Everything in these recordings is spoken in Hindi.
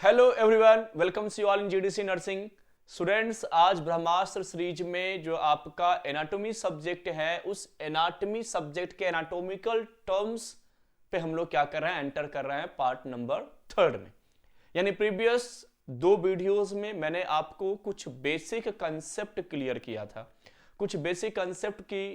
Hello everyone, welcome you all in GDC nursing. Students, आज ब्रह्मास्त्र सीरीज में जो आपका एनाटॉमी सब्जेक्ट है, उस एनाटॉमी सब्जेक्ट के एनाटॉमिकल टर्म्स पे हम लोग क्या कर रहे हैं, एंटर कर रहे हैं पार्ट नंबर 3 में। यानी प्रीवियस 2 वीडियोस में मैंने आपको कुछ बेसिक कंसेप्ट क्लियर किया था। कुछ बेसिक कंसेप्ट की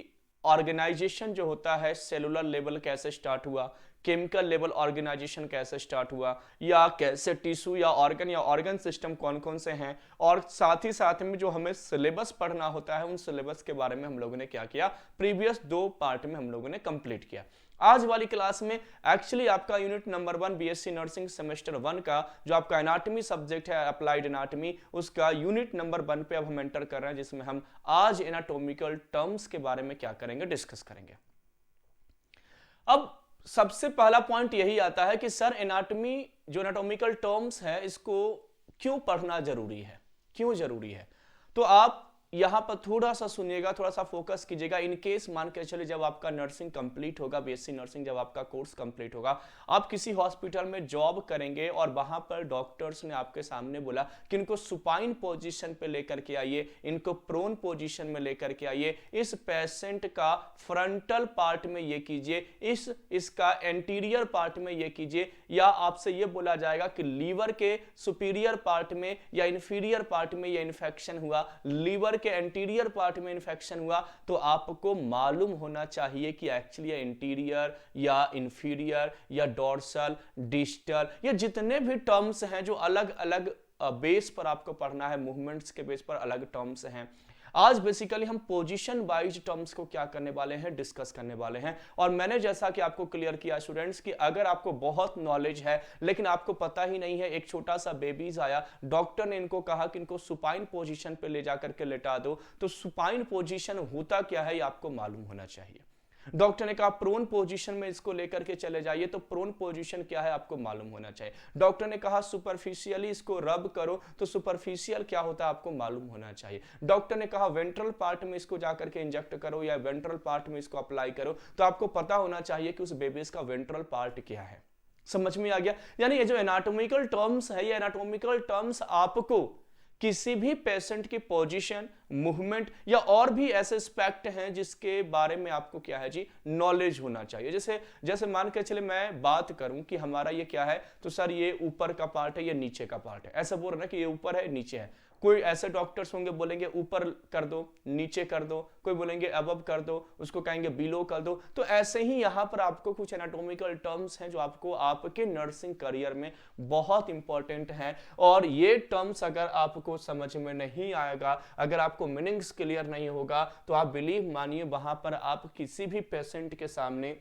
ऑर्गेनाइजेशन जो होता है, सेलुलर लेवल कैसे स्टार्ट हुआ, केमिकल लेवल ऑर्गेनाइजेशन कैसे स्टार्ट हुआ, या कैसे टिश्यू या ऑर्गन सिस्टम कौन कौन से हैं, और साथ ही साथ में जो हमें सिलेबस पढ़ना होता है, उन सिलेबस के बारे में हम लोगों ने क्या किया, प्रीवियस 2 पार्ट में हम लोगों ने कंप्लीट किया। आज वाली क्लास में एक्चुअली आपका unit number 1 BSc nursing semester 1 का जो आपका एनाटॉमी सब्जेक्ट है, अप्लाइड एनाटॉमी, उसका यूनिट नंबर 1 पे अब हम एंटर कर रहे हैं, जिसमें हम आज एनाटॉमिकल टर्म्स के बारे में क्या करेंगे, डिस्कस करेंगे। अब सबसे पहला पॉइंट यही आता है कि सर एनाटॉमी जो एनाटॉमिकल टर्म्स है, इसको क्यों पढ़ना जरूरी है, क्यों जरूरी है। तो आप यहां पर थोड़ा सा सुनिएगा, थोड़ा सा फोकस कीजिएगा। इन केस मान के चलिए जब आपका नर्सिंग कंप्लीट होगा, बीएससी नर्सिंग जब आपका कोर्स कंप्लीट होगा, आप किसी हॉस्पिटल में जॉब करेंगे और वहां पर डॉक्टर्स ने आपके सामने बोला कि इनको सुपाइन पोजीशन पे लेकर के आइए, इनको प्रोन पोजीशन में लेकर के आइए, इस पेशेंट का फ्रंटल पार्ट में ये कीजिए, इसका एंटीरियर पार्ट में ये कीजिए, या आपसे ये बोला जाएगा कि लीवर के सुपीरियर पार्ट में या इंफीरियर पार्ट में ये इन्फेक्शन हुआ, लीवर के एंटीरियर पार्ट में इन्फेक्शन हुआ, तो आपको मालूम होना चाहिए कि एक्चुअली इंटीरियर या इंफीरियर या डोर्सल, डिस्टल, ये जितने भी टर्म्स हैं जो अलग अलग बेस पर आपको पढ़ना है, मूवमेंट्स के बेस पर अलग टर्म्स हैं। आज बेसिकली हम पोजीशन वाइज टर्म्स को क्या करने वाले हैं, डिस्कस करने वाले हैं। और मैंने जैसा कि आपको क्लियर किया स्टूडेंट्स कि अगर आपको बहुत नॉलेज है लेकिन आपको पता ही नहीं है, एक छोटा सा बेबीज आया, डॉक्टर ने इनको कहा कि इनको सुपाइन पोजीशन पे ले जाकर के लेटा दो, तो सुपाइन पोजीशन होता क्या है ये आपको मालूम होना चाहिए। डॉक्टर ने कहा प्रोन पोजीशन में इसको लेकर के चले जाइए, तो प्रोन पोजीशन क्या है आपको मालूम होना चाहिए। डॉक्टर ने कहा सुपरफिशियली इसको रब करो, तो सुपरफिशियल क्या होता है आपको मालूम होना चाहिए। डॉक्टर ने कहा वेंट्रल पार्ट में इसको जाकर के इंजेक्ट करो या वेंट्रल पार्ट में इसको अप्लाई करो, तो आपको पता होना चाहिए कि उस बेबीज का वेंट्रल पार्ट क्या है। समझ में आ गया। यानी ये जो एनाटॉमिकल टर्म्स है, ये एनाटॉमिकल टर्म्स आपको किसी भी पेशेंट की पोजीशन, मूवमेंट या और भी ऐसे एस्पेक्ट हैं जिसके बारे में आपको क्या है जी, नॉलेज होना चाहिए। जैसे जैसे मान के चले मैं बात करूं कि हमारा ये क्या है, तो सर ये ऊपर का पार्ट है, ये नीचे का पार्ट है, ऐसा बोल रहे ना कि ये ऊपर है नीचे है। कोई ऐसे डॉक्टर्स होंगे बोलेंगे ऊपर कर दो, नीचे कर दो, कोई बोलेंगे अबव कर दो, उसको कहेंगे बिलो कर दो। तो ऐसे ही यहाँ पर आपको कुछ एनाटॉमिकल टर्म्स हैं जो आपको आपके नर्सिंग करियर में बहुत इंपॉर्टेंट हैं, और ये टर्म्स अगर आपको समझ में नहीं आएगा, अगर आपको मीनिंग्स क्लियर नहीं होगा, तो आप बिलीव मानिए वहां पर आप किसी भी पेशेंट के सामने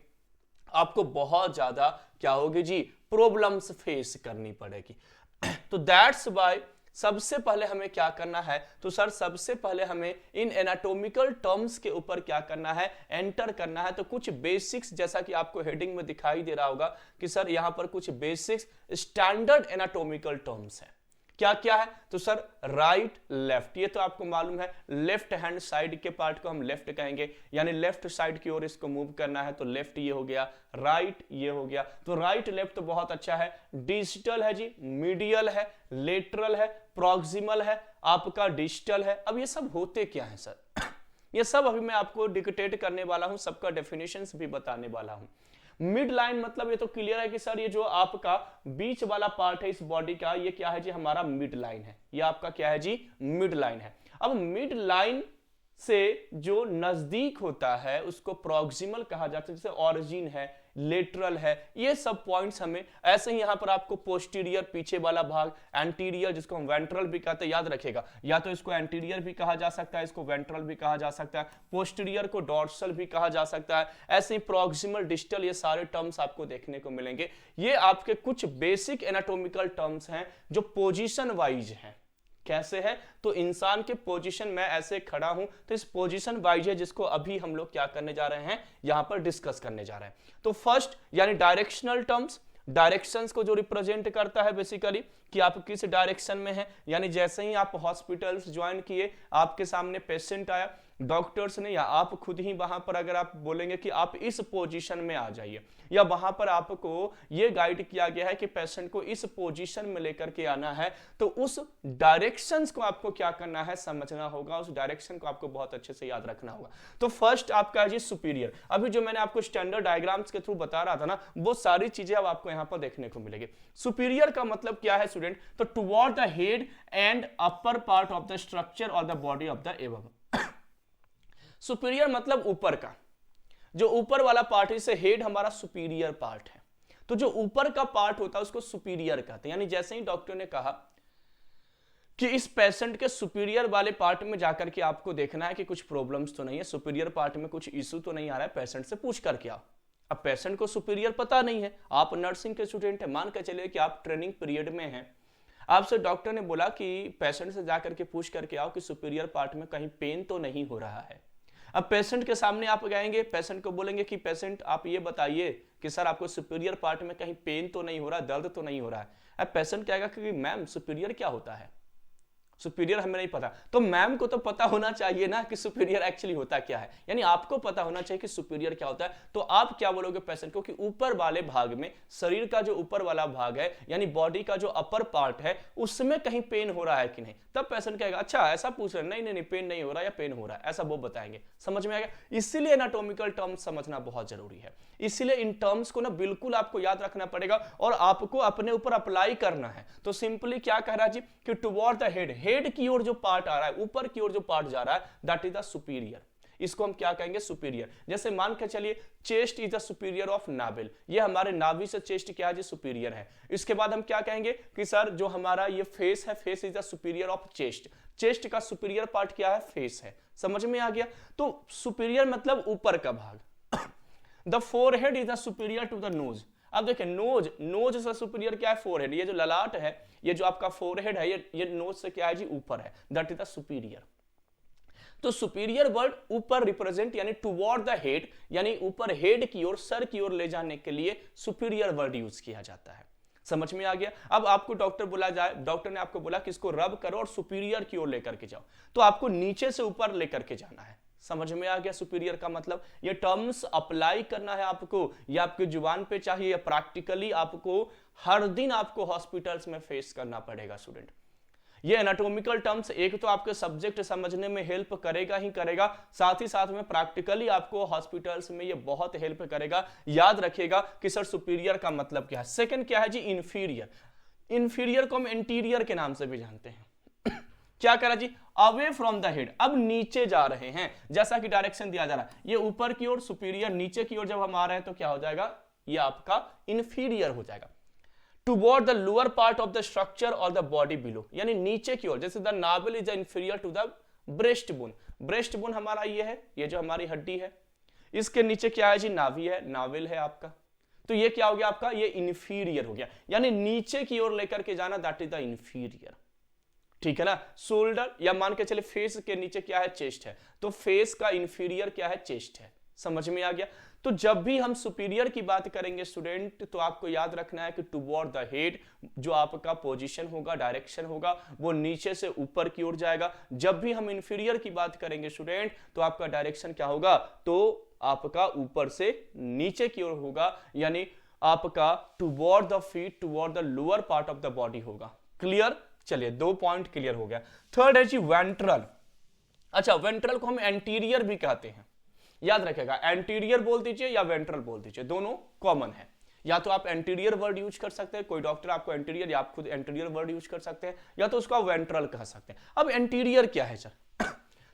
आपको बहुत ज्यादा क्या होगी जी, प्रॉब्लम्स फेस करनी पड़ेगी। तो दैट्स वाई सबसे पहले हमें क्या करना है, तो सर सबसे पहले हमें इन एनाटॉमिकल टर्म्स के ऊपर क्या करना है, एंटर करना है। तो कुछ बेसिक्स, जैसा कि आपको हेडिंग में दिखाई दे रहा होगा कि सर यहां पर कुछ बेसिक्स स्टैंडर्ड एनाटॉमिकल टर्म्स हैं। क्या क्या है, तो सर राइट लेफ्ट, ये तो आपको मालूम है। लेफ्ट हैंड साइड के पार्ट को हम लेफ्ट कहेंगे, यानी लेफ्ट साइड की ओर इसको मूव करना है, तो लेफ्ट ये हो गया, राइट ये हो गया। तो राइट लेफ्ट तो बहुत अच्छा है। डिजिटल है जी, मीडियल है, लेटरल है, प्रॉक्सिमल है, आपका डिजिटल है। अब ये सब होते क्या है सर, ये सब अभी मैं आपको डिक्टेट करने वाला हूं, सबका डेफिनेशंस भी बताने वाला हूं। मिड लाइन मतलब ये तो क्लियर है कि सर ये जो आपका बीच वाला पार्ट है इस बॉडी का, ये क्या है जी, हमारा मिड लाइन है। ये आपका क्या है जी, मिड लाइन है। अब मिड लाइन से जो नजदीक होता है उसको प्रॉक्सिमल कहा जाता है, जैसे ऑरिजिन है, लेटरल है, ये सब पॉइंट्स हमें। ऐसे ही यहां पर आपको पोस्टीरियर पीछे वाला भाग, एंटीरियर जिसको हम वेंट्रल भी कहते हैं, याद रखेगा, या तो इसको एंटीरियर भी कहा जा सकता है, इसको वेंट्रल भी कहा जा सकता है, पोस्टीरियर को डॉर्सल भी कहा जा सकता है। ऐसे ही प्रॉक्सिमल, डिस्टल, ये सारे टर्म्स आपको देखने को मिलेंगे। ये आपके कुछ बेसिक एनाटॉमिकल टर्म्स हैं जो पोजीशन वाइज हैं। कैसे है, तो इंसान के पोजीशन में ऐसे खड़ा हूं, तो इस पोजीशन वाइज है, जिसको अभी हम लोग क्या करने जा रहे हैं, यहां पर डिस्कस करने जा रहे हैं। तो फर्स्ट यानी डायरेक्शनल टर्म्स, डायरेक्शंस को जो रिप्रेजेंट करता है बेसिकली कि आप किस डायरेक्शन में हैं। यानी जैसे ही आप हॉस्पिटल्स ज्वाइन किए, आपके सामने पेशेंट आया, डॉक्टर्स ने या आप खुद ही वहां पर अगर आप बोलेंगे कि आप इस पोजीशन में आ जाइए, या वहां पर आपको ये गाइड किया गया है कि पेशेंट को इस पोजीशन में लेकर के आना है, तो उस डायरेक्शंस को आपको क्या करना है, समझना होगा, उस डायरेक्शन को आपको बहुत अच्छे से याद रखना होगा। तो फर्स्ट आपका है जी सुपीरियर। अभी जो मैंने आपको स्टैंडर्ड डायग्राम्स के थ्रू बता रहा था ना, वो सारी चीजें अब आपको यहां पर देखने को मिलेगी। सुपीरियर का मतलब क्या है स्टूडेंट, तो toward the head end upper part of the structure और the body of the above. Superior मतलब ऊपर का, जो ऊपर वाला पार्ट है, इसे हेड हमारा सुपीरियर पार्ट है, तो जो ऊपर का पार्ट होता है उसको सुपीरियर कहते हैं। यानी जैसे ही डॉक्टर ने कहा कि इस पेशेंट के सुपीरियर वाले पार्ट में जाकर के आपको देखना है कि कुछ प्रॉब्लम्स तो नहीं है, सुपीरियर पार्ट में कुछ इशू तो नहीं आ रहा है, पेशेंट से पूछ करके आओ। अब पेशेंट को सुपीरियर पता नहीं है, आप नर्सिंग के स्टूडेंट है, मान के चलिए कि आप ट्रेनिंग पीरियड में हैं, आपसे डॉक्टर ने बोला कि पेशेंट से जाकर के पूछ करके आओ कि सुपीरियर पार्ट में कहीं पेन तो नहीं हो रहा है। अब पेशेंट के सामने आप जाएंगे, पेशेंट को बोलेंगे कि पेशेंट आप ये बताइए कि सर आपको सुपीरियर पार्ट में कहीं पेन तो नहीं हो रहा, दर्द तो नहीं हो रहा है। अब पेशेंट कहेगा कि मैम सुपीरियर क्या होता है, सुपीरियर हमें नहीं पता। तो मैम को तो पता होना चाहिए ना कि सुपीरियर एक्चुअली होता क्या है, यानी आपको पता होना चाहिए कि सुपीरियर क्या होता है। तो आप क्या बोलोगे पेशेंट को कि ऊपर वाले भाग में, शरीर का जो ऊपर वाला भाग है, यानी बॉडी का जो अपर पार्ट है, उसमें कहीं पेन हो रहा है कि नहीं। तब पेशेंट कहेगा अच्छा ऐसा पूछ रहे, नहीं नहीं नहीं पेन नहीं हो रहा या पेन हो रहा है, ऐसा वो बताएंगे। समझ में आ गया। इसीलिए एनाटॉमिकल टर्म्स समझना बहुत जरूरी है, इसीलिए इन टर्म्स को ना बिल्कुल आपको याद रखना पड़ेगा और आपको अपने ऊपर अप्लाई करना है। तो सिंपली क्या कह रहा है जी कि टुवर्ड द हेड, हेड की ओर जो पार्ट आ रहा है, ऊपर की ओर जो पार्ट जा रहा है, दैट इज द सुपीरियर। इसको हम क्या कहेंगे, सुपीरियर। जैसे मान के चलिए chest is the superior of navel, ये हमारे नाभि से चेस्ट क्या है जी, सुपीरियर है। इसके बाद हम क्या कहेंगे कि सर जो हमारा ये फेस है, face is the superior of chest, chest का सुपीरियर पार्ट क्या है, फेस है। समझ में आ गया। तो सुपीरियर मतलब ऊपर का भाग। The forehead is the superior to the nose. अब देखिए नोज, नोज से सुपीरियर क्या है, फोरहेड। ये जो ललाट है, ये जो आपका फोरहेड है, ये नोज से क्या है जी, ऊपर है, दैट इज द सुपीरियर। तो सुपीरियर वर्ड ऊपर रिप्रेजेंट यानी टुवर्ड द हेड, यानी ऊपर हेड की ओर, सर की ओर ले जाने के लिए सुपीरियर वर्ड यूज किया जाता है। समझ में आ गया। अब आपको डॉक्टर बोला जाए, डॉक्टर ने आपको बोला कि इसको रब करो और सुपीरियर की ओर लेकर के जाओ, तो आपको नीचे से ऊपर लेकर के जाना है। समझ में आ गया सुपीरियर का मतलब। ये टर्म्स अप्लाई करना है आपको, ये आपकी जुबान पे चाहिए, प्रैक्टिकली आपको हर दिन आपको हॉस्पिटल्स में फेस करना पड़ेगा स्टूडेंट। ये एनाटॉमिकल टर्म्स एक तो आपके सब्जेक्ट समझने में हेल्प करेगा ही करेगा, साथ ही साथ में प्रैक्टिकली आपको हॉस्पिटल्स में ये बहुत हेल्प करेगा। याद रखिएगा कि सर सुपीरियर का मतलब क्या है। सेकंड क्या है जी, इंफीरियर। इंफीरियर को हम एंटीरियर के नाम से भी जानते हैं। क्या करा जी, अवे फ्रॉम द हेड, अब नीचे जा रहे हैं, जैसा कि डायरेक्शन दिया जा रहा है, ये ऊपर की ओर सुपीरियर, नीचे की ओर जब हम आ रहे हैं तो क्या हो जाएगा, ये आपका इंफीरियर हो जाएगा। Toward the lower part of the structure और द बॉडी बिलो, यानी नीचे की ओर, जैसे the navel is inferior to the breast bone. Breast bone हमारा ये है, ये जो हमारी हड्डी है, इसके नीचे क्या है जी, नाभि है, नाविल है आपका। तो ये क्या हो गया आपका, ये इंफीरियर हो गया, यानी नीचे की ओर लेकर के जाना, दैट इज द इंफीरियर। ठीक है ना। शोल्डर या मान के चले फेस के नीचे क्या है, चेस्ट है, तो फेस का इंफीरियर क्या है, चेस्ट है। समझ में आ गया। तो जब भी हम सुपीरियर की बात करेंगे स्टूडेंट, तो आपको याद रखना है कि टुवर्ड द हेड जो आपका पोजीशन होगा, डायरेक्शन होगा, वो नीचे से ऊपर की ओर जाएगा। जब भी हम इंफीरियर की बात करेंगे स्टूडेंट, तो आपका डायरेक्शन क्या होगा, तो आपका ऊपर से नीचे की ओर होगा, यानी आपका toward the feet, toward the lower part of the body होगा। क्लियर। चलिए 2 पॉइंट क्लियर हो गया। थर्ड है जी वेंट्रल। अच्छा, वेंट्रल को हम एंटीरियर भी कहते हैं, याद रखेगा। एंटीरियर बोल दीजिए या वेंट्रल बोल दीजिए, दोनों कॉमन है। या तो आप एंटीरियर वर्ड यूज कर सकते हैं, कोई डॉक्टर आपको एंटीरियर या आप खुद एंटीरियर वर्ड यूज कर सकते हैं, या तो उसको वेंट्रल कह सकते हैं। अब एंटीरियर क्या है सर,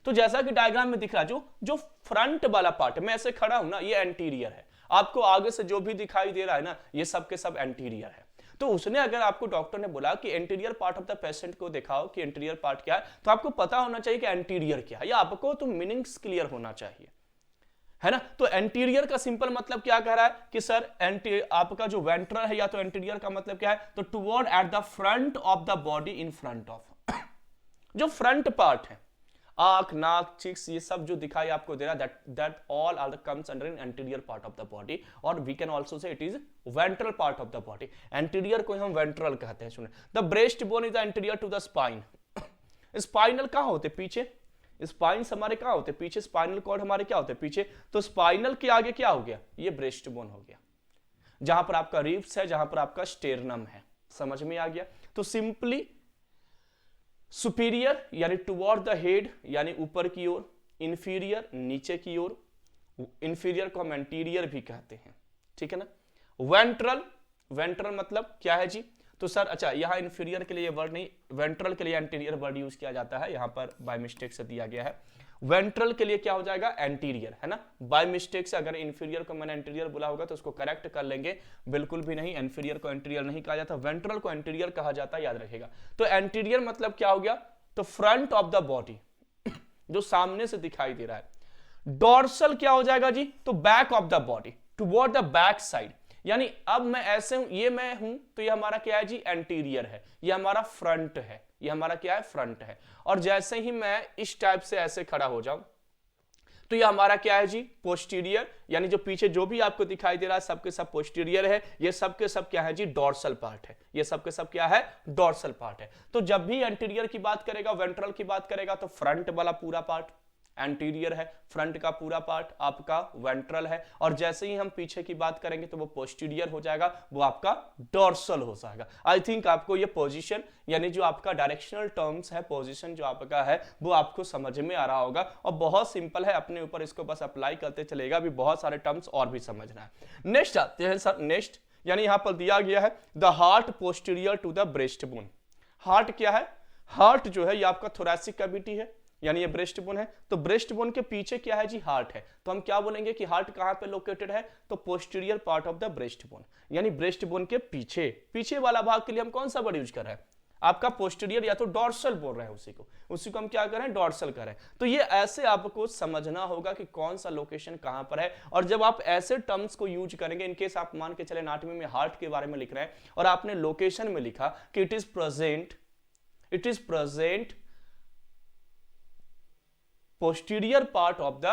तो जैसा कि डायग्राम में दिख रहा है, जो फ्रंट वाला पार्ट है, मैं ऐसे खड़ा हूं ना, ये एंटीरियर है। आपको आगे से जो भी दिखाई दे रहा है ना, ये सब के सब एंटीरियर है। तो उसने अगर आपको, डॉक्टर ने बोला कि anterior part of the patient को दिखाओ कि एंटीरियर पार्ट क्या है, तो आपको पता होना चाहिए कि एंटीरियर क्या है, या आपको तो मीनिंग्स क्लियर होना चाहिए, है ना। तो एंटीरियर का सिंपल मतलब क्या कह रहा है कि सर आपका जो वेंट्रल है, या तो एंटीरियर का मतलब क्या है, तो toward at the front of the body, in front of. जो फ्रंट पार्ट है, आंख, नाक, चिक्स, ये सब जो दिखाई आपको दे रहा है, that all are comes under in anterior part of the body, और we can also say it is ventral part of the body. Anterior को हम वेंट्रल कहते हैं। सुने, the breast bone is the anterior to the spine. Spinal कहां होते, पीछे, स्पाइन्स हमारे कहाँ होते हैं? पीछे। स्पाइनल कॉर्ड हमारे क्या होते हैं? पीछे। तो स्पाइनल के आगे क्या हो गया? ये ब्रेस्ट बोन हो गया, जहां पर आपका रिब्स है, जहां पर आपका स्टेरनम है। समझ में आ गया? तो सिंपली सुपीरियर यानी टुवर्ड द हेड यानी ऊपर की ओर, इंफीरियर नीचे की ओर, इंफीरियर को हम एंटीरियर भी कहते हैं, ठीक है ना। वेंट्रल, वेंट्रल मतलब क्या है जी? तो सर अच्छा यहाँ इंफीरियर के लिए वर्ड नहीं, वेंट्रल के लिए एंटीरियर वर्ड यूज किया जाता है, यहां पर बाय मिस्टेक से दिया गया है। वेंट्रल के लिए क्या हो जाएगा? एंटीरियर, है ना। बाय मिस्टेक से अगर इंफीरियर को मैंने एंटीरियर बोला होगा तो उसको करेक्ट कर लेंगे, बिल्कुल भी नहीं, इंफीरियर को एंटीरियर नहीं कहा जाता, वेंट्रल को एंटीरियर कहा जाता है, याद रखिएगा। तो एंटीरियर मतलब क्या हो गया? तो फ्रंट ऑफ द बॉडी, जो सामने से दिखाई दे रहा है। डॉर्सल क्या हो जाएगा जी? तो back of the body, toward the back side, यानी अब मैं ऐसे हूं, ये मैं हूं, तो ये हमारा क्या है जी? एंटीरियर है, ये हमारा फ्रंट है, ये हमारा क्या है? फ्रंट है। और जैसे ही मैं इस टाइप से ऐसे खड़ा हो जाऊं तो ये हमारा क्या है जी? पोस्टीरियर, यानी जो पीछे जो भी आपको दिखाई दे रहा है सबके सब पोस्टीरियर है, ये सबके सब क्या है जी? डॉर्सल पार्ट है, ये सबके सब क्या है? डॉर्सल पार्ट है। तो जब भी एंटीरियर की बात करेगा, वेंट्रल की बात करेगा, तो फ्रंट वाला पूरा पार्ट एंटीरियर है, फ्रंट का पूरा पार्ट आपका वेंट्रल है, और जैसे ही हम पीछे की बात करेंगे तो वो पोस्टीरियर हो जाएगा, वो आपका डॉर्सल हो जाएगा। आई थिंक आपको ये पोजीशन यानी जो आपका डायरेक्शनल टर्म्स है, पोजीशन जो आपका है वो आपको समझ में आ रहा होगा, और बहुत सिंपल है, अपने ऊपर इसको बस अप्लाई करते चलेगा, अभी बहुत सारे टर्म्स और भी समझना है। नेक्स्ट आते हैं सर, नेक्स्ट यानी यहां पर दिया गया है the heart posterior to the breast bone. Heart क्या है? हार्ट जो है ये आपका थोरैसिक कैविटी है, यानी ये ब्रेस्ट बोन है, तो ब्रेस्ट बोन के पीछे क्या है जी? हार्ट है। तो हम क्या बोलेंगे कि हार्ट कहां पे लोकेटेड है? तो posterior part of the breast bone, यानी ब्रेस्ट बोन के पीछे, पीछे वाला भाग के लिए हम कौन सा वर्ड यूज कर रहे हैं? आपका पोस्टीरियर या तो डॉर्सल बोल रहे हैं, उसी को हम क्या करें? डॉर्सल करें। तो ये ऐसे आपको समझना होगा कि कौन सा लोकेशन कहां पर है, और जब आप ऐसे टर्म्स को यूज करेंगे, इनकेस आप मान के चले एनाटॉमी में हार्ट के बारे में लिख रहे हैं और आपने लोकेशन में लिखा कि it is present posterior part of the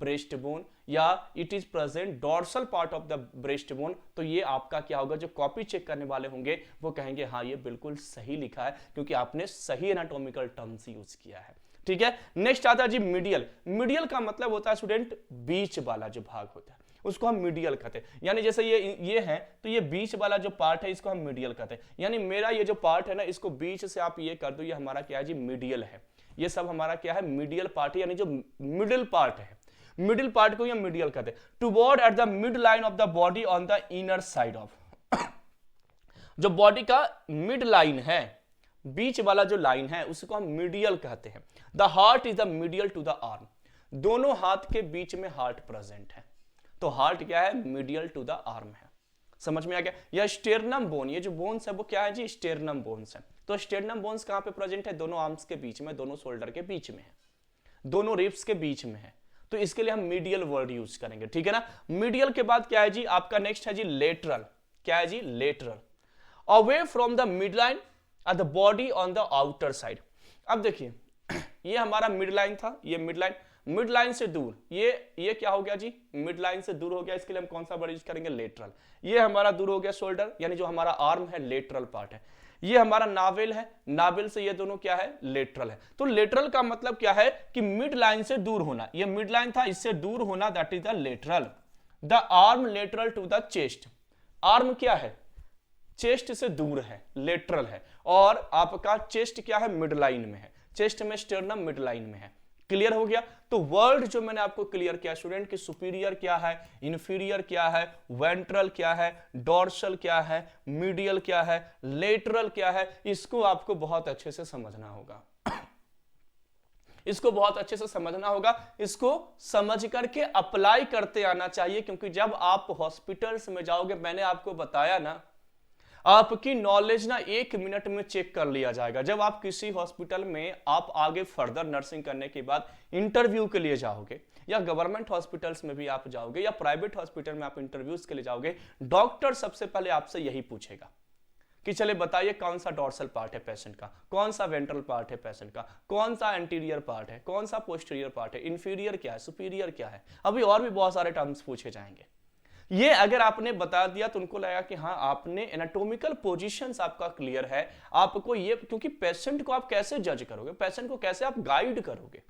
breast bone या it is present dorsal part of the breast bone, तो ये आपका क्या होगा? जो कॉपी चेक करने वाले होंगे वो कहेंगे हाँ ये बिल्कुल सही लिखा है, क्योंकि आपने सही एनाटॉमिकल टर्म्स यूज किया है, ठीक है। नेक्स्ट आता है जी मीडियल। मीडियल का मतलब होता है स्टूडेंट बीच वाला जो भाग होता है उसको हम मीडियल कहते हैं, यानी जैसे ये है तो ये बीच वाला जो पार्ट है इसको हम मीडियल कहते हैं, यानी मेरा ये जो पार्ट है ना इसको बीच से आप ये कर दो, ये हमारा क्या है जी? मीडियल है। ये सब हमारा क्या है? मीडियल पार्ट, यानी जो मिडिल पार्ट है, मिडिल पार्ट को हम मीडियल कहते हैं। Toward at the mid line of the body on the inner side of, जो बॉडी का मिड लाइन है, बीच वाला जो लाइन है उसको हम मीडियल कहते हैं। The heart is the medial to the arm, दोनों हाथ के बीच में हार्ट प्रेजेंट है, तो हार्ट क्या है? मीडियल टू द आर्म है। समझ में आ गया? यह स्टेरनम बोन, ये जो बोन्स है वो क्या है जी? स्टेरनम बोन्स है। तो स्टेरनम बोन्स कहां पे प्रेजेंट है? दोनों आर्म्स के बीच में, दोनों शोल्डर के बीच में है, दोनों रिब्स के बीच में है, तो इसके लिए हम मीडियल वर्ड यूज करेंगे, ठीक है ना। मीडियल के बाद क्या है जी? आपका नेक्स्ट है जी लेटरल। क्या है जी? Lateral. Away from the mid line at the body on the outer side. अब देखिए ये हमारा मिड लाइन था, ये मिड लाइन, मिड लाइन से दूर, ये क्या हो गया जी? मिड लाइन से दूर हो गया, इसके लिए हम कौन सा वर्ड यूज करेंगे? लेटरल। ये हमारा दूर हो गया शोल्डर, यानी जो हमारा आर्म है लेटरल पार्ट है। ये हमारा नावेल है, नावेल से ये दोनों क्या है? लेटरल है। तो लेटरल का मतलब क्या है कि मिड लाइन से दूर होना, ये मिड लाइन था, इससे दूर होना, that is the lateral. The arm lateral to the chest, arm क्या है? चेस्ट से दूर है, लेटरल है, और आपका चेस्ट क्या है? मिड लाइन में है, चेस्ट में स्टर्नम मिड लाइन में है। क्लियर हो गया? तो वर्ड जो मैंने आपको क्लियर किया स्टूडेंट कि सुपीरियर क्या है, इंफीरियर क्या है, वेंट्रल क्या है, डॉर्सल क्या है, मीडियल क्या है, लेटरल क्या है, इसको आपको बहुत अच्छे से समझना होगा। इसको बहुत अच्छे से समझना होगा, इसको समझ करके अप्लाई करते आना चाहिए, क्योंकि जब आप हॉस्पिटल्स में जाओगे, मैंने आपको बताया ना, आपकी नॉलेज ना 1 मिनट में चेक कर लिया जाएगा। जब आप किसी हॉस्पिटल में आप आगे फर्दर नर्सिंग करने के बाद इंटरव्यू के लिए जाओगे, या गवर्नमेंट हॉस्पिटल्स में भी आप जाओगे, या प्राइवेट हॉस्पिटल में आप इंटरव्यूज के लिए जाओगे, डॉक्टर सबसे पहले आपसे यही पूछेगा कि चले बताइए कौन सा डॉर्सल पार्ट है पेशेंट का, कौन सा वेंट्रल पार्ट है पेशेंट का, कौन सा एंटीरियर पार्ट है, कौन सा पोस्टीरियर पार्ट है, इंफीरियर क्या है, सुपीरियर क्या है, अभी और भी बहुत सारे टर्म्स पूछे जाएंगे। ये अगर आपने बता दिया तो उनको लगा कि हाँ आपने एनाटॉमिकल पोजीशंस आपका क्लियर है, आपको ये, क्योंकि पेशेंट को आप कैसे जज करोगे, पेशेंट को कैसे आप गाइड करोगे,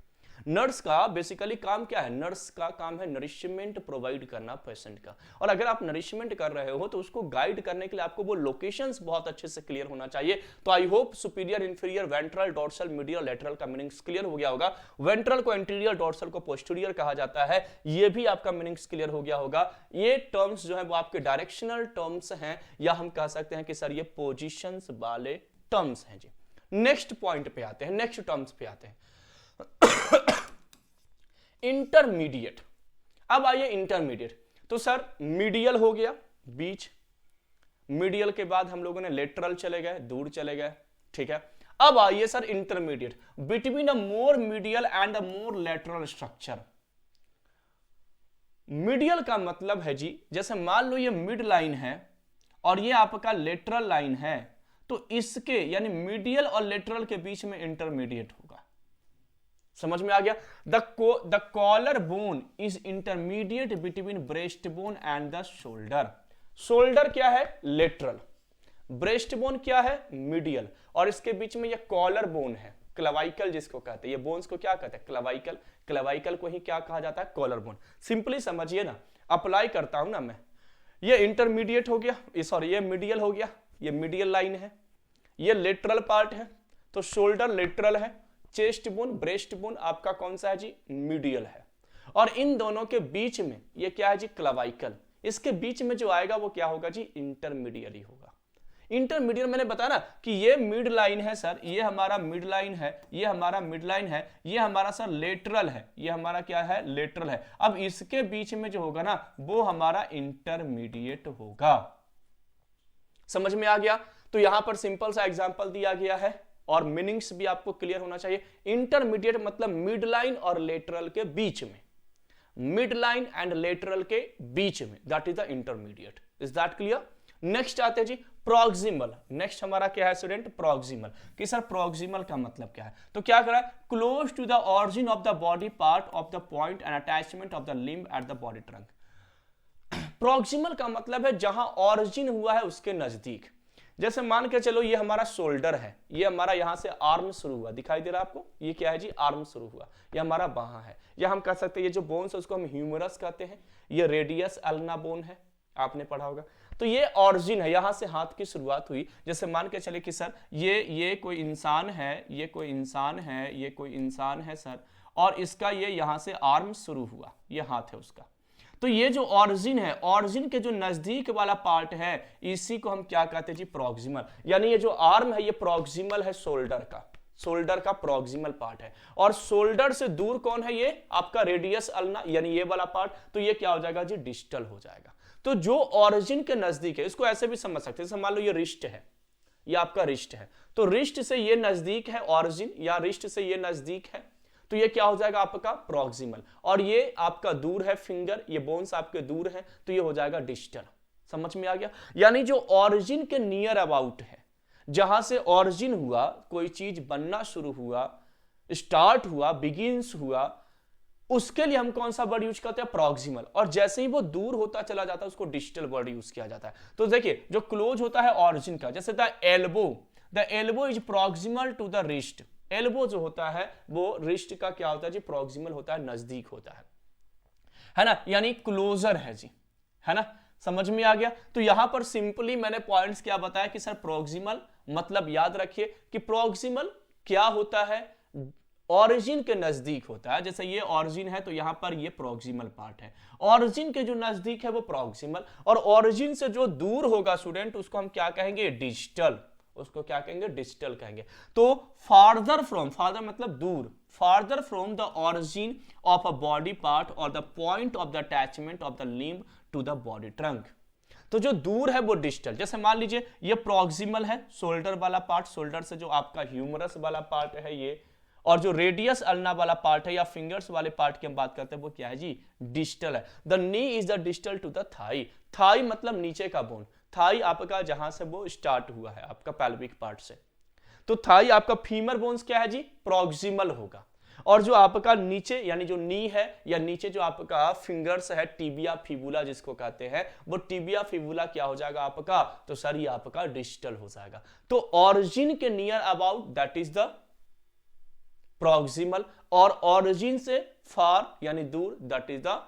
नर्स का बेसिकली काम क्या है? नर्स का काम है नरिशमेंट प्रोवाइड करना पेशेंट का, और अगर आप नरिशमेंट कर रहे हो तो उसको गाइड करने के लिए आपको वो लोकेशंस बहुत अच्छे से क्लियर होना चाहिए। तो I hope superior, inferior, ventral, dorsal, medial, lateral का मीनिंग्स क्लियर हो गया होगा। वेंट्रल को एंटीरियर, डोर्सल को पोस्टीरियर कहा जाता है, ये भी आपका मीनिंग्स क्लियर हो गया होगा। ये टर्म्स जो है वो आपके डायरेक्शनल टर्म्स हैं, या हम कह सकते हैं कि सर ये पोजीशंस वाले टर्म्स हैं जी। नेक्स्ट पॉइंट पे आते हैं, नेक्स्ट टर्म्स पे आते हैं। इंटरमीडिएट। अब आइए इंटरमीडिएट, तो सर मीडियल हो गया बीच, मीडियल के बाद हम लोगों ने लेटरल चले गए, दूर चले गए, ठीक है। अब आइए sir intermediate, between a more medial and a more lateral structure. Medial का मतलब है जी, जैसे मान लो ये मिड लाइन है और ये आपका लेटरल लाइन है, तो इसके यानी मीडियल और लेटरल के बीच में इंटरमीडिएट होगा। समझ में आ गया? The collar bone is intermediate between breast bone and the shoulder. Shoulder क्या है? लेटरल, ब्रेस्ट बोन क्या है? मीडियल, और इसके बीच में ये कॉलर बोन है, क्लवाइकल जिसको कहते हैं। ये बोन्स को क्या कहते हैं? क्लवाइकल। क्लवाइकल को ही क्या कहा जाता है? Collar bone. सिंपली समझिए ना, अप्लाई करता हूं ना मैं, ये इंटरमीडिएट हो गया, सॉरी ये मीडियल हो गया, ये मीडियल लाइन है, ये लेटरल पार्ट है, तो शोल्डर लेटरल है, चेस्ट बोन, ब्रेस्ट बोन आपका कौन सा है जी? मीडियल है, और इन दोनों के बीच में ये क्या है जी? क्लवाइकल। इसके बीच में जो आएगा वो क्या होगा जी? इंटरमीडियरी होगा। इंटरमीडिएट मैंने बताया ना कि ये मिड लाइन है सर, ये हमारा मिड लाइन है, ये हमारा मिड लाइन है, ये हमारा सर लेटरल है, ये हमारा क्या है? लेटरल है। अब इसके बीच में जो होगा ना वो हमारा इंटरमीडिएट होगा। समझ में आ गया? तो यहां पर सिंपल सा एग्जांपल दिया गया है और मीनिंग्स भी आपको क्लियर होना चाहिए। इंटरमीडिएट मतलब मिड लाइन और लेटरल के बीच में, मिड लाइन एंड लेटरल के बीच में, that is the intermediate. Is that clear? Next आते हैं जी प्रॉक्सिमल। नेक्स्ट हमारा क्या है स्टूडेंट? प्रॉक्सिमल। कि सर प्रॉक्सिमल का मतलब क्या है? तो क्या करा? Close to the origin of the body part of the point and attachment of the limb at the body trunk. Proximal का मतलब है जहां ऑरिजिन हुआ है उसके नजदीक। जैसे मान के चलो ये हमारा शोल्डर है, ये हमारा यहां से आर्म शुरू हुआ, दिखाई दे रहा है आपको? ये क्या है जी? आर्म शुरू हुआ, ये हमारा बाहां है, या हम कह सकते हैं ये जो बोन्स है उसको हम ह्यूमरस कहते हैं, ये रेडियस अल्ना बोन है, आपने पढ़ा होगा। तो ये ऑरिजिन है, यहां से हाथ की शुरुआत हुई। जैसे मान के चले कि सर ये कोई इंसान है, ये कोई इंसान है, ये कोई इंसान है सर, और इसका ये यहां से आर्म शुरू हुआ, ये हाथ है उसका। तो ये जो ऑरिजिन है, ऑरिजिन के जो नजदीक वाला पार्ट है, इसी को हम क्या कहते हैं जी? प्रॉक्सिमल। यानी ये जो आर्म है ये प्रॉक्सिमल है शोल्डर का, शोल्डर का प्रॉक्सिमल पार्ट है। और शोल्डर से दूर कौन है? ये आपका रेडियस अल्ना, यानी ये वाला पार्ट, तो ये क्या हो जाएगा जी? डिस्टल हो जाएगा। तो जो ऑरिजिन के नजदीक है, इसको ऐसे भी समझ सकते हैं, जैसे मान लो ये रिस्ट है, ये आपका रिस्ट है, तो रिस्ट से ये नजदीक है ऑरिजिन, या रिस्ट से ये नजदीक है, तो ये क्या हो जाएगा? आपका प्रॉक्सिमल। और ये आपका दूर है फिंगर, ये बोन्स आपके दूर हैं, तो ये हो जाएगा डिस्टल। समझ में आ गया? यानी जो ऑरिजिन के नियर अबाउट है, जहां से ऑरिजिन हुआ, कोई चीज बनना शुरू हुआ, स्टार्ट हुआ, बिगिंस हुआ, उसके लिए हम कौन सा वर्ड यूज करते हैं? प्रॉक्सिमल। और जैसे ही वो दूर होता चला जाता है उसको डिस्टल वर्ड यूज किया जाता है। तो देखिए जो क्लोज होता है ऑरिजिन का, जैसे the elbow is proximal to the wrist. Elbow जो होता है वो रिस्ट का क्या होता है जी? प्रॉक्सिमल होता है, नजदीक होता है ना, यानी क्लोजर है जी, है ना? समझ में आ गया? तो यहां पर सिंपली मैंने पॉइंट्स क्या बताया कि सर प्रॉक्सिमल मतलब याद रखिए कि प्रॉक्सिमल क्या होता है? ऑरिजिन के नजदीक होता है। जैसे ये ऑरिजिन है तो यहां पर ये प्रॉक्सिमल पार्ट है, ऑरिजिन के जो नजदीक है वो प्रॉक्सिमल, और ऑरिजिन से जो दूर होगा स्टूडेंट उसको हम क्या कहेंगे? डिस्टल। उसको क्या कहेंगे? डिस्टल कहेंगे। तो फार्दर फ्रॉम, फार्दर मतलब दूर, farther from the origin of a body part और the point of the attachment of the limb to the body trunk. तो जो दूर है वो डिस्टल। जैसे मान लीजिए ये प्रॉक्सिमल है, शोल्डर वाला पार्ट, शोल्डर से जो आपका ह्यूमरस वाला पार्ट है ये, और जो रेडियस अल्ना वाला पार्ट है या फिंगर्स वाले पार्ट की हम बात करते हैं वो क्या है जी? डिस्टल है। The knee is the distal to the thigh. Thigh मतलब नीचे का बोन, थाई आपका जहां से वो स्टार्ट हुआ है आपका पैल्विक पार्ट से, तो थाई आपका फीमर बोन्स क्या है जी? प्रॉक्सिमल होगा। और जो आपका नीचे यानी जो नी है या नीचे जो आपका फिंगर्स है, टिबिया फिबुला जिसको कहते हैं, वो टिबिया फिबुला क्या हो जाएगा आपका? तो सर ये आपका डिस्टल हो जाएगा। तो ऑरिजिन के near about that is the proximal, और ऑरिजिन से फार यानी दूर, that is the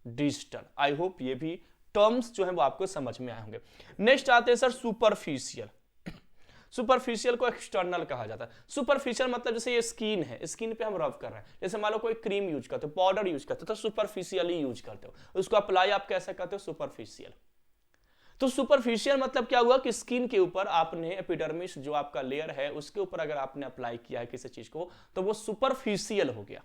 digital. I hope ये भी टर्म्स जो है वो आपको समझ में आए होंगे। नेक्स्ट आते हैं सर सुपरफिशियल। सुपरफिशियल को एक्सटर्नल कहा जाता है। सुपरफिशियल मतलब जैसे ये स्किन है, स्किन पे हम रब कर रहे हैं, जैसे मान लो कोई क्रीम यूज करते हो, पाउडर यूज करते हो, तो सुपरफिशियली यूज करते हो, उसको अप्लाई आप कैसे करते हो, सुपरफिशियल। तो सुपरफिशियल मतलब क्या हुआ कि स्किन के ऊपर आपने एपिडर्मिस जो आपका लेयर है उसके ऊपर अगर आपने अप्लाई किया है किसी चीज को तो वो सुपरफिशियल हो गया,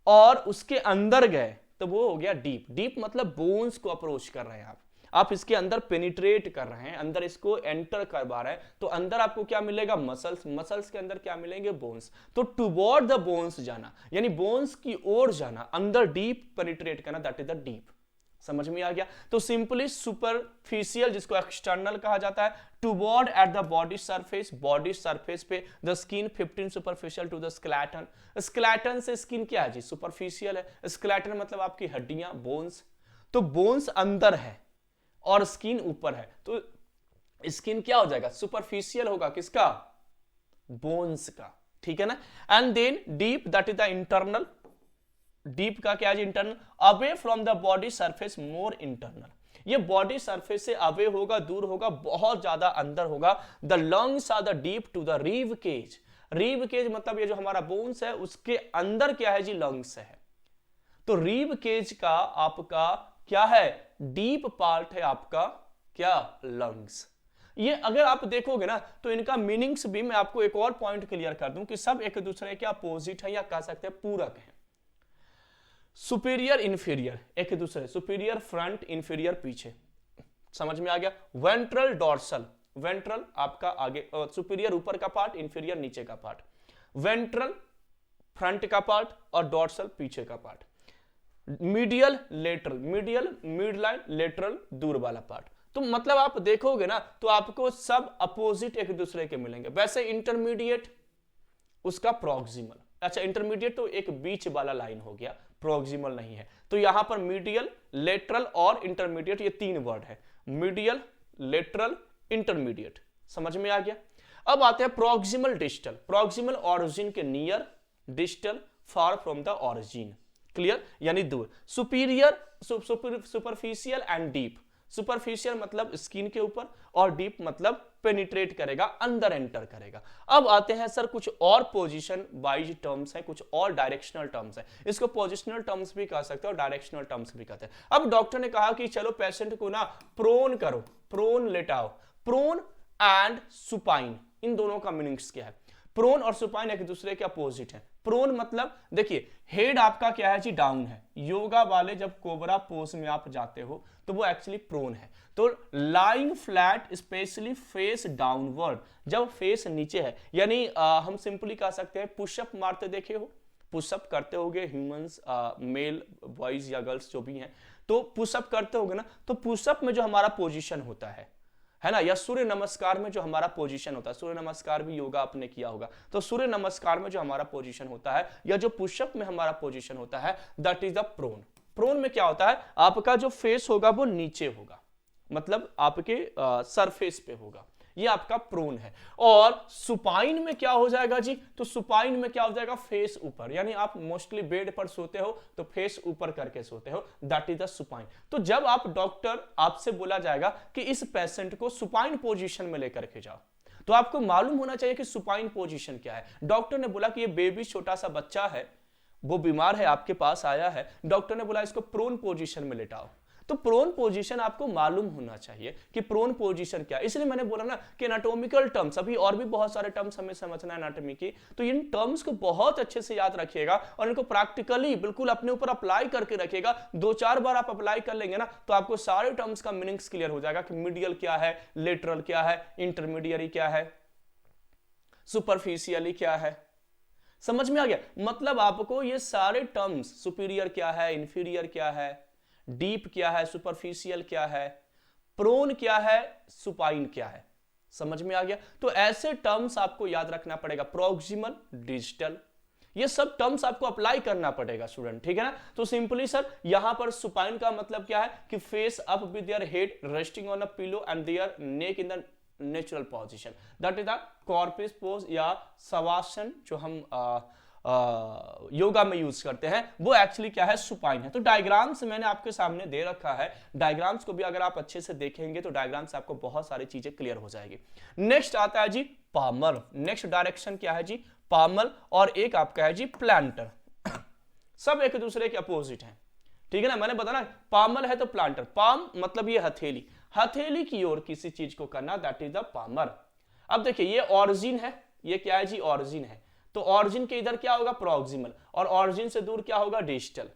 और उसके अंदर गए तो वो हो गया डीप। डीप मतलब बोन्स को अप्रोच कर रहे हैं आप इसके अंदर पेनिट्रेट कर रहे हैं, अंदर इसको एंटर करवा रहे हैं, तो अंदर आपको क्या मिलेगा, मसल्स, मसल्स के अंदर क्या मिलेंगे, बोन्स। तो टुवर्ड द बोन्स जाना यानी बोन्स की ओर जाना, अंदर डीप पेनिट्रेट करना, दैट इज द डीप। समझ में आ गया। तो सिंपली सुपरफिशियल जिसको एक्सटर्नल कहा जाता है, toward at the body surface, body surface पे the skin 15 superficial to the skeleton. Skeleton से स्किन क्या है जी, सुपरफिशियल है। स्केलेटन मतलब आपकी हड्डियां, बोन्स। तो बोन्स अंदर है और स्किन ऊपर है, तो स्किन क्या हो जाएगा, सुपरफिशियल होगा, किसका, बोन्स का, ठीक है ना। And then deep, that is the internal. Deep का क्या है, internal. Away from the body surface, more internal. ये बॉडी सरफेस से अवे होगा, दूर होगा, बहुत ज्यादा अंदर होगा। The lungs are the deep to the rib cage. Rib cage मतलब ये जो हमारा बोन्स है उसके अंदर क्या है जी, लंग्स है। तो रीव केज का आपका क्या है, डीप पार्ट है आपका क्या, लंग्स। ये अगर आप देखोगे ना तो इनका मीनिंग्स भी मैं आपको एक और पॉइंट क्लियर कर दूं कि सब एक दूसरे के अपोजिट है या कह सकते हैं पूरक है। सुपीरियर इंफीरियर एक दूसरे, सुपीरियर फ्रंट, इंफीरियर पीछे, समझ में आ गया। वेंट्रल डॉर्सल, वेंट्रल आपका आगे, सुपीरियर ऊपर का पार्ट, इंफीरियर नीचे का पार्ट। वेंट्रल फ्रंट का पार्ट और डॉर्सल पीछे का part. Medial lateral, medial mid line, lateral दूर वाला पार्ट। तो मतलब आप देखोगे ना तो आपको सब अपोजिट एक दूसरे के मिलेंगे। वैसे इंटरमीडिएट उसका प्रॉक्सिमल, अच्छा इंटरमीडिएट तो एक बीच वाला लाइन हो गया, प्रॉक्सिमल नहीं है। तो यहां पर मीडियल, लेटरल और इंटरमीडिएट ये तीन वर्ड है, मीडियल, लेटरल, इंटरमीडिएट, समझ में आ गया। अब आते हैं प्रॉक्सिमल डिस्टल। प्रॉक्सिमल ऑरिजिन के near, distal far from the origin, clear यानी दूर। Superior, superficial and deep. Superficial मतलब स्किन के ऊपर और डीप मतलब पेनिट्रेट करेगा, अंदर एंटर करेगा। अब आते हैं सर कुछ और पोजीशन वाइज टर्म्स हैं, कुछ और डायरेक्शनल टर्म्स हैं। इसको पोजिशनल टर्म्स भी कह सकते हैं और डायरेक्शनल टर्म्स भी कहते हैं। अब डॉक्टर ने कहा कि चलो पेशेंट को ना प्रोन करो, प्रोन लेटाओ। प्रोन एंड सुपाइन, इन दोनों का मीनिंग्स क्या है। प्रोन और सुपाइन एक दूसरे के अपोजिट है। प्रोन मतलब देखिए हेड आपका क्या है जी, डाउन है। योगा वाले जब कोबरा पोज में आप जाते हो तो वो एक्चुअली प्रोन है। तो lying flat specially face downward, जब फेस नीचे है यानी हम सिंपली कह सकते हैं पुशअप मारते देखे हो, पुशअप करते होगे ह्यूमंस, मेल बॉयज या गर्ल्स जो भी हैं, तो पुशअप करते होगे ना, तो पुशअप में जो हमारा पोजीशन होता है ना, या सूर्य नमस्कार में जो हमारा पोजीशन होता है, सूर्य नमस्कार भी योगा आपने किया होगा, तो सूर्य नमस्कार में जो हमारा पोजीशन होता है या जो पुशअप में हमारा पोजीशन होता है, that is the prone. Prone में क्या होता है, आपका जो फेस होगा वो नीचे होगा, मतलब आपके सरफेस पे होगा, ये आपका प्रोन है। और सुपाइन में क्या हो जाएगा जी, तो सुपाइन में क्या हो जाएगा, फेस ऊपर, यानी आप मोस्टली बेड पर सोते हो तो फेस ऊपर करके सोते हो, दैट इज द सुपाइन। तो जब आप डॉक्टर आपसे बोला जाएगा कि इस पेशेंट को सुपाइन पोजीशन में लेकर के जाओ, तो आपको मालूम होना चाहिए कि सुपाइन पोजीशन क्या है। डॉक्टर ने बोला कि ये बेबी छोटा सा बच्चा है, वो बीमार है, आपके पास आया है, डॉक्टर ने बोला इसको प्रोन पोजीशन में लेटाओ, तो प्रोन पोजीशन आपको मालूम होना चाहिए कि प्रोन पोजीशन क्या है। इसलिए मैंने बोला ना कि एनाटॉमिकल टर्म्स, अभी और भी बहुत सारे टर्म्स हमें समझना है एनाटॉमी की, तो इन टर्म्स को बहुत अच्छे से याद रखिएगा और इनको प्रैक्टिकली बिल्कुल अपने ऊपर अप्लाई करके रखिएगा। 2-4 बार आप अप्लाई कर लेंगे ना तो आपको सारे टर्म्स का मीनिंग्स क्लियर हो जाएगा कि मीडियल क्या है, लेटरल क्या है, इंटरमीडियरी क्या है, सुपरफिशियली क्या है, समझ में आ गया। मतलब आपको ये सारे टर्म्स, सुपीरियर क्या है, इंफीरियर क्या है, डीप क्या है, सुपरफिशियल क्या है, प्रोन क्या है, सुपाइन क्या है, समझ में आ गया। तो ऐसे टर्म्स आपको याद रखना पड़ेगा, प्रॉक्सिमल, डिजिटल, ये सब टर्म्स आपको अप्लाई करना पड़ेगा स्टूडेंट, ठीक है ना। तो सिंपली सर यहां पर सुपाइन का मतलब क्या है कि face up with their head resting on a pillow and their neck in the natural position, that is the corpse pose या शवासन जो हम योगा में यूज करते हैं, वो एक्चुअली क्या है, सुपाइन है। तो डायग्राम्स मैंने आपके सामने दे रखा है, डायग्राम्स को भी अगर आप अच्छे से देखेंगे तो डायग्राम से आपको बहुत सारी चीजें क्लियर हो जाएगी। नेक्स्ट आता है जी पामर। नेक्स्ट डायरेक्शन क्या है जी, पामल, और एक आपका है जी प्लांटर। सब एक दूसरे के अपोजिट हैं, ठीक है ना। मैंने बताया पामल है तो प्लांटर, पाम मतलब ये हथेली, हथेली की ओर किसी चीज को करना, दैट इज द पामर। अब देखिए ये ऑरिजिन है, ये क्या है जी, ऑरिजिन है। तो ऑरिजिन के इधर क्या होगा, प्रॉक्सिमल, और ऑरिजिन से दूर क्या होगा, डिस्टल।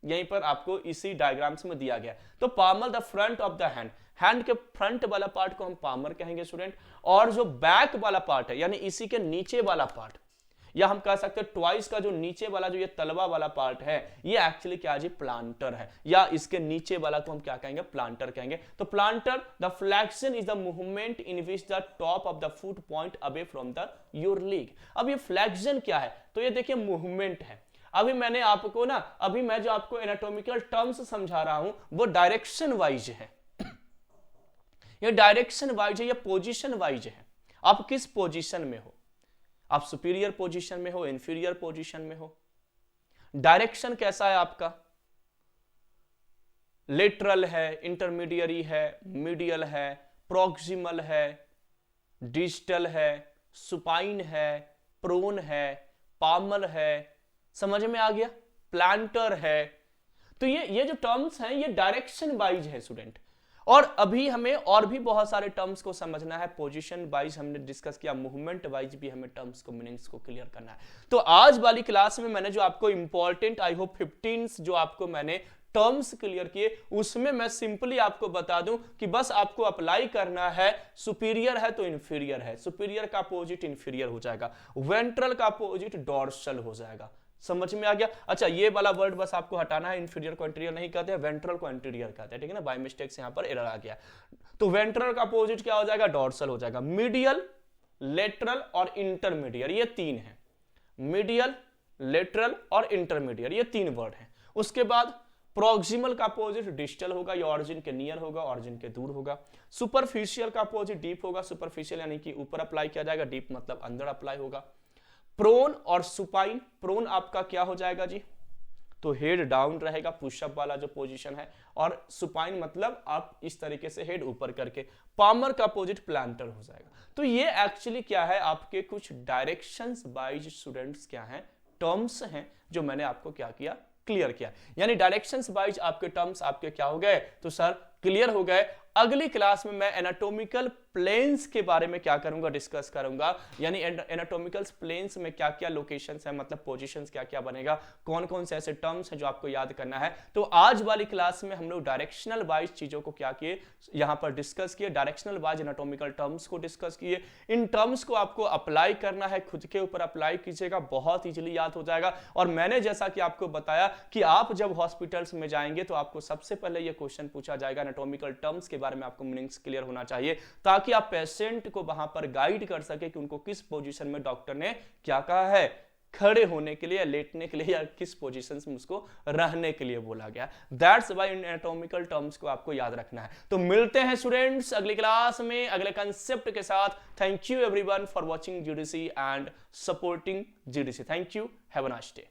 यहीं पर आपको इसी डायग्राम्स में दिया गया। तो palmar the front of the hand, hand के फ्रंट वाला पार्ट को हम पामर कहेंगे स्टूडेंट। और जो बैक वाला पार्ट है, यानी इसी के नीचे वाला पार्ट, या हम कह सकते हैं ट्वाइस का जो नीचे वाला जो ये तलवा वाला पार्ट है, ये एक्चुअली क्या जी, प्लांटर है, या इसके नीचे वाला को हम क्या कहेंगे, प्लांटर कहेंगे। तो planter, the flexion is the movement in which the top of the foot point away from the your leg. अब ये फ्लेक्शन क्या है, तो ये देखिए मूवमेंट है। अभी मैंने आपको ना, अभी मैं जो आपको एनाटॉमिकल टर्म्स समझा रहा हूं वो डायरेक्शन वाइज है, ये डायरेक्शन वाइज है, ये पोजीशन वाइज है। आप किस पोजीशन में हो, आप सुपीरियर पोजीशन में हो, इंफीरियर पोजीशन में हो, डायरेक्शन कैसा है आपका, लेटरल है, इंटरमीडियरी है, मीडियल है, प्रॉक्सिमल है, डिस्टल है, सुपाइन है, प्रोन है, पामल है, समझ में आ गया, प्लांटर है। तो ये जो टर्म्स हैं ये डायरेक्शन वाइज है स्टूडेंट। और अभी हमें और भी बहुत सारे टर्म्स को समझना है, पोजीशन वाइज हमने डिस्कस किया, मूवमेंट वाइज भी हमें टर्म्स को, मीनिंग्स को क्लियर करना है। तो आज वाली क्लास में मैंने जो आपको इंपॉर्टेंट, आई होप 15 जो आपको मैंने टर्म्स क्लियर किए, उसमें मैं सिंपली आपको बता दूं कि बस आपको अप्लाई करना है, सुपीरियर है तो इंफीरियर है, सुपीरियर का अपोजिट इंफीरियर हो जाएगा, वेंट्रल का अपोजिट डॉर्सल हो जाएगा। समझ में आ गया। अच्छा ये वाला वर्ड बस आपको हटाना है, इंफीरियर को एंटीरियर नहीं कहते हैं, वेंट्रल को एंटीरियर कहते हैं, ठीक है ना, बाय मिस्टेक से यहां पर एरर आ गया। तो वेंट्रल का अपोजिट क्या हो जाएगा, डॉर्सल हो जाएगा। मीडियल, लेटरल और इंटरमीडियर, ये तीन है, मीडियल, लेटरल और इंटरमीडियर, ये तीन वर्ड है। उसके बाद प्रॉक्सिमल का अपोजिट डिस्टल होगा, ये ऑरिजिन के नियर होगा, ऑरिजिन के दूर होगा। सुपरफिशियल का अपोजिट डीप होगा, सुपरफिशियल यानी कि ऊपर अप्लाई किया जाएगा, डीप मतलब अंदर अप्लाई होगा। प्रोन और सुपाइन, प्रोन आपका क्या हो जाएगा जी, तो हेड डाउन रहेगा, पुशअप वाला जो पोजीशन है, और सुपाइन मतलब आप इस तरीके से हेड ऊपर करके। पामर का अपोजिट प्लांटर हो जाएगा। तो ये एक्चुअली क्या है, आपके कुछ डायरेक्शंस वाइज स्टूडेंट्स क्या हैं, टर्म्स हैं, जो मैंने आपको क्या किया, क्लियर किया। यानी डायरेक्शंस वाइज आपके टर्म्स आपके क्या हो गए, तो सर क्लियर हो गए। अगली क्लास में मैं एनाटॉमिकल प्लेन्स के बारे में क्या करूंगा, डिस्कस करूंगा, यानी एनाटॉमिकल प्लेन्स में क्या क्या लोकेशंस है, मतलब पोजीशंस क्या क्या बनेगा, कौन कौन से ऐसे टर्म्स हैं जो आपको याद करना है। तो आज वाली क्लास में हम लोग डायरेक्शनल वाइज चीजों को क्या किए, यहां पर डिस्कस किए, डायरेक्शनल वाइज एनाटॉमिकल टर्म्स को डिस्कस किए। इन टर्म्स को आपको अप्लाई करना है, खुद के ऊपर अप्लाई कीजिएगा, बहुत इजीली याद हो जाएगा। और मैंने जैसा कि आपको बताया कि आप जब हॉस्पिटल्स में जाएंगे तो आपको सबसे पहले यह क्वेश्चन पूछा जाएगा, एनाटॉमिकल टर्म्स के बारे में आपको मीनिंग्स क्लियर होना चाहिए, ताकि आप पेशेंट को वहां पर गाइड कर सके कि उनको किस पोजीशन में डॉक्टर ने क्या कहा है, खड़े होने के लिए, लेटने के लिए, या किस पोजीशन में उसको रहने के लिए बोला गया। दैट्स व्हाई एनाटॉमिकल टर्म्स को आपको याद रखना है। तो मिलते हैं स्टूडेंट्स अगली क्लास में अगले कंसेप्ट के साथ। Thank you everyone for watching GDC and supporting GDC. Thank you, have a nice day.